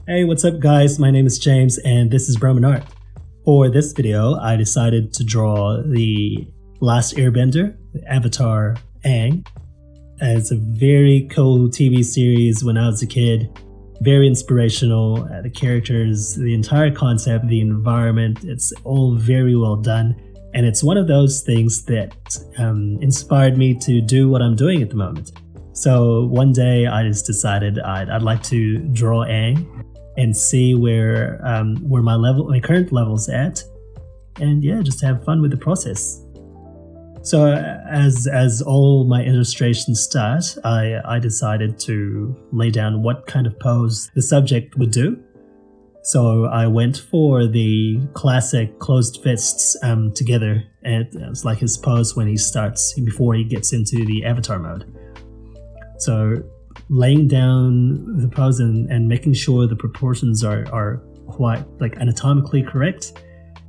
Hey, what's up guys? My name is James and this is Brahman Art. For this video, I decided to draw the Last Airbender, the Avatar Aang. It's a very cool TV series when I was a kid. Very inspirational. The characters, the entire concept, the environment, it's all very well done. And it's one of those things that inspired me to do what I'm doing at the moment. So one day I just decided I'd like to draw Aang and see where my current level's at, and yeah, just have fun with the process. So as all my illustrations start, I decided to lay down what kind of pose the subject would do. So I went for the classic closed fists together, and it's like his pose when he starts, before he gets into the avatar mode. So laying down the pose and making sure the proportions are quite like anatomically correct.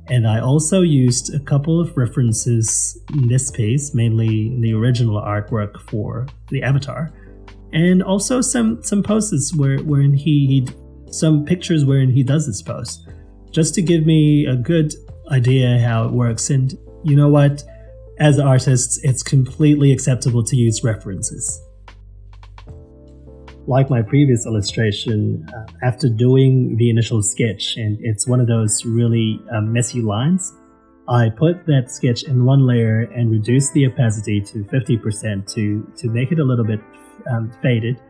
And I also used a couple of references in this piece, mainly the original artwork for the avatar, and also some poses wherein some pictures wherein he does this pose, just to give me a good idea how it works. And you know what, as artists, it's completely acceptable to use references. Like my previous illustration, after doing the initial sketch, and it's one of those really messy lines, I put that sketch in one layer and reduced the opacity to 50% to make it a little bit faded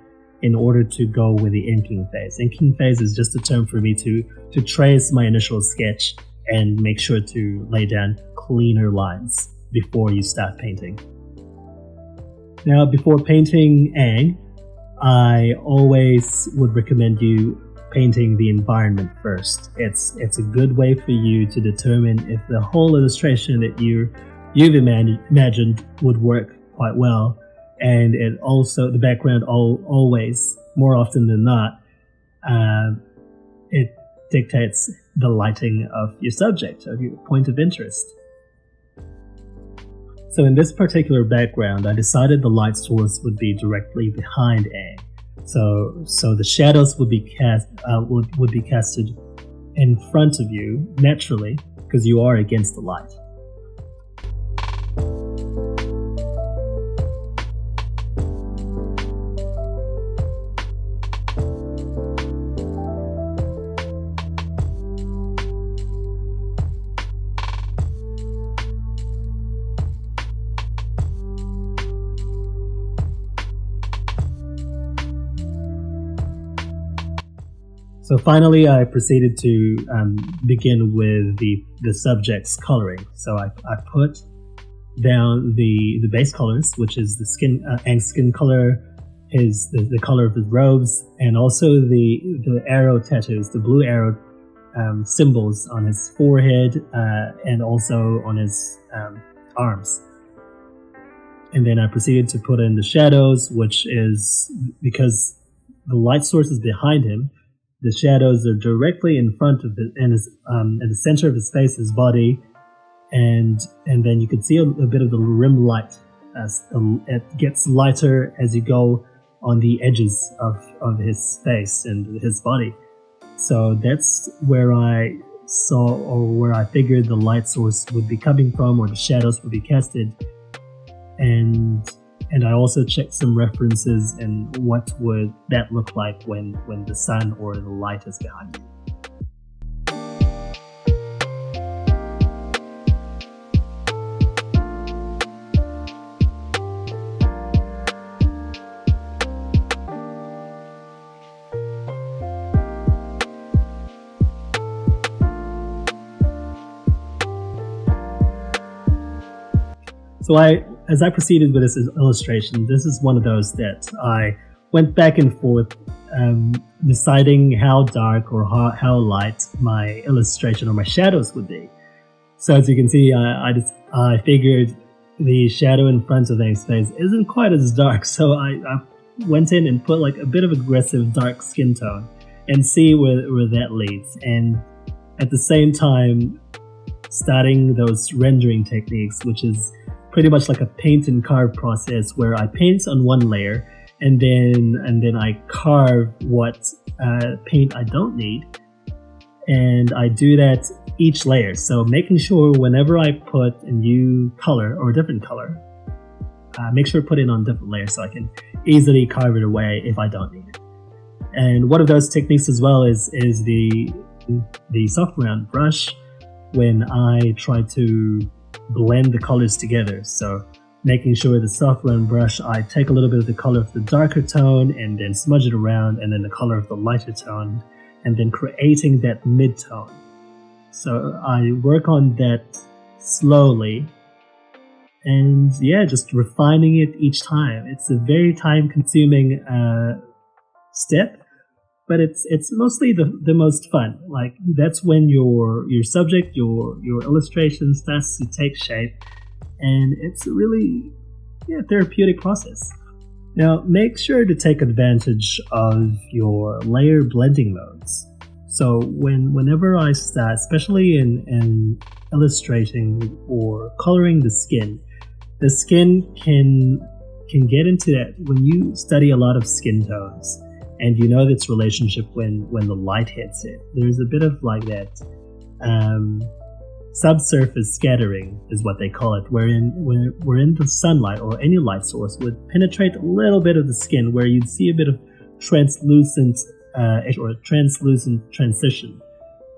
in order to go with the inking phase. Inking phase is just a term for me to trace my initial sketch and make sure to lay down cleaner lines before you start painting. Now, before painting Aang, I always would recommend you painting the environment first. It's a good way for you to determine if the whole illustration that you've imagined would work quite well. And it also, the background always, more often than not, it dictates the lighting of your subject, of your point of interest. So in this particular background, I decided the light source would be directly behind Aang. So the shadows would be casted in front of you naturally, because you are against the light. So finally, I proceeded to begin with the subject's coloring. So I put down the base colors, which is the Aang's skin color, the color of his robes, and also the arrow tattoos, the blue arrow symbols on his forehead and also on his arms. And then I proceeded to put in the shadows, which is because the light source is behind him. The shadows are directly in front of it, and at the center of his face, his body, and then you can see a bit of the rim light as it gets lighter as you go on the edges of his face and his body. So that's where I saw, or where I figured the light source would be coming from, or the shadows would be casted, and I also checked some references and what would that look like when the sun or the light is behind you. So as I proceeded with this illustration, this is one of those that I went back and forth deciding how dark or how light my illustration or my shadows would be. So as you can see, I figured the shadow in front of Aang's face isn't quite as dark, so I went in and put like a bit of aggressive dark skin tone and see where that leads. And at the same time, starting those rendering techniques, which is pretty much like a paint and carve process where I paint on one layer and then I carve what paint I don't need, and I do that each layer. So making sure whenever I put a new color or a different color, make sure to put it on different layers so I can easily carve it away if I don't need it. And one of those techniques as well is the soft round brush when I try to blend the colors together. So making sure with the soft round brush, I take a little bit of the color of the darker tone and then smudge it around, and then the color of the lighter tone, and then creating that mid-tone. So I work on that slowly, and yeah, just refining it each time. It's a very time-consuming step, but it's mostly the most fun. Like, that's when your subject, your illustration starts to take shape, and it's a really therapeutic process. Now, make sure to take advantage of your layer blending modes. So whenever I start, especially in illustrating or coloring the skin can get into that when you study a lot of skin tones and you know its relationship when the light hits it. There's a bit of like that subsurface scattering is what they call it, wherein the sunlight or any light source would penetrate a little bit of the skin where you'd see a bit of translucent or a translucent transition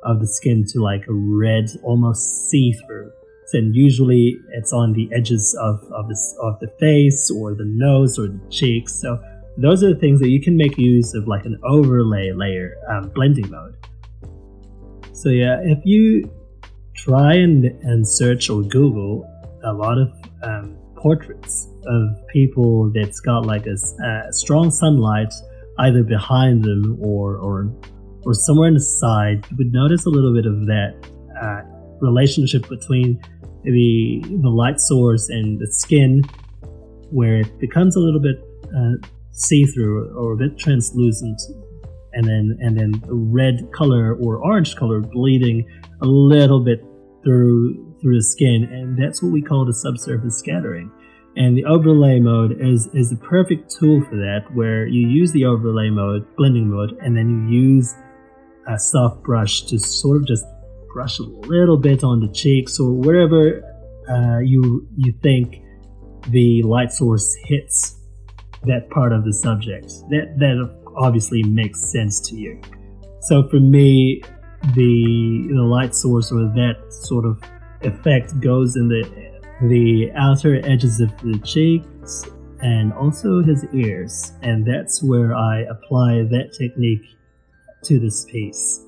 of the skin to like a red, almost see-through. And usually it's on the edges of the face or the nose or the cheeks. So those are the things that you can make use of, like an overlay layer blending mode. So yeah, if you try and search or Google a lot of portraits of people that's got like a strong sunlight either behind them or somewhere on the side, you would notice a little bit of that relationship between the light source and the skin, where it becomes a little bit see-through or a bit translucent, and then a red color or orange color bleeding a little bit through the skin, and that's what we call the subsurface scattering. And the overlay mode is a perfect tool for that, where you use the overlay mode, blending mode, and then you use a soft brush to sort of just brush a little bit on the cheeks or wherever you think the light source hits that part of the subject. That obviously makes sense to you. So for me, the light source or that sort of effect goes in the outer edges of the cheeks and also his ears, and that's where I apply that technique to this piece.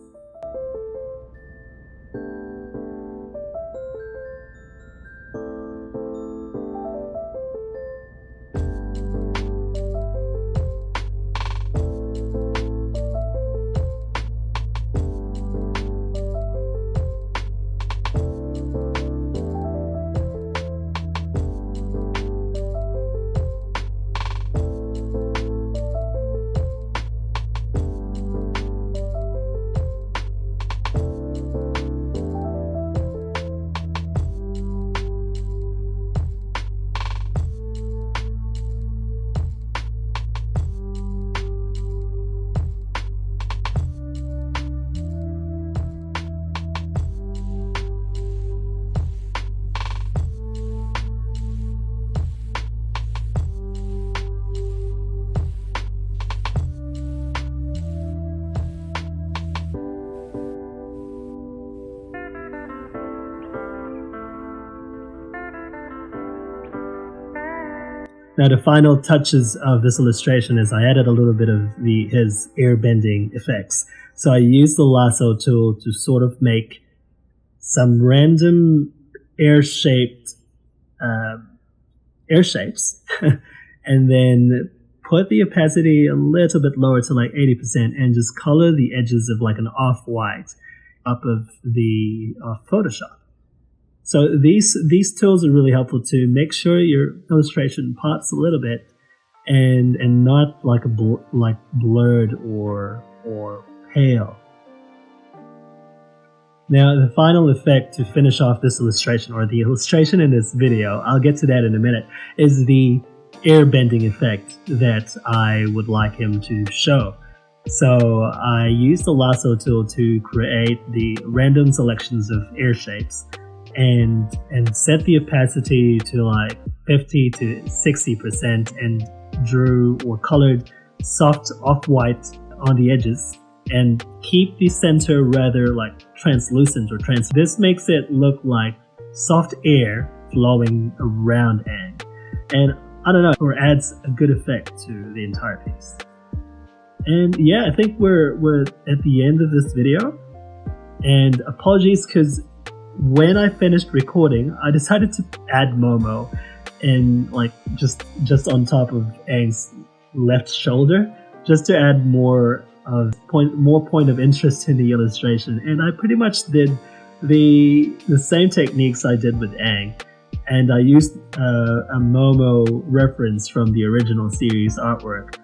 Now the final touches of this illustration is I added a little bit of his air bending effects. So I used the lasso tool to sort of make some random air shapes and then put the opacity a little bit lower to like 80% and just color the edges of like an off-white up of the Photoshop. So these tools are really helpful to make sure your illustration pops a little bit and not like blurred or pale. Now the final effect to finish off this illustration, or the illustration in this video, I'll get to that in a minute, is the air bending effect that I would like him to show. So I used the lasso tool to create the random selections of air shapes and set the opacity to like 50 to 60% and drew or colored soft off-white on the edges and keep the center rather like translucent or trans. This makes it look like soft air flowing around Aang. And I don't know, or adds a good effect to the entire piece. And yeah, I think we're at the end of this video. And apologies because when I finished recording, I decided to add Momo and like just on top of Aang's left shoulder, just to add more point of interest in the illustration. And I pretty much did the same techniques I did with Aang. And I used a Momo reference from the original series artwork.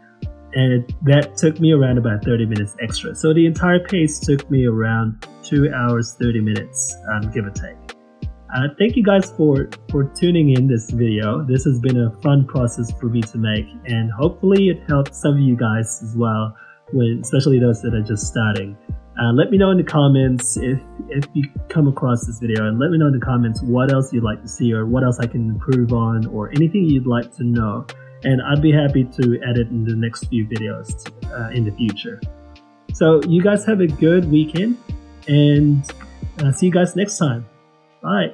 And that took me around about 30 minutes extra. So the entire piece took me around 2 hours, 30 minutes, give or take. Thank you guys for tuning in this video. This has been a fun process for me to make, and hopefully it helps some of you guys as well, especially those that are just starting. Let me know in the comments if you come across this video, and let me know in the comments what else you'd like to see or what else I can improve on or anything you'd like to know. And I'd be happy to edit in the next few videos in the future. So you guys have a good weekend, and see you guys next time. Bye.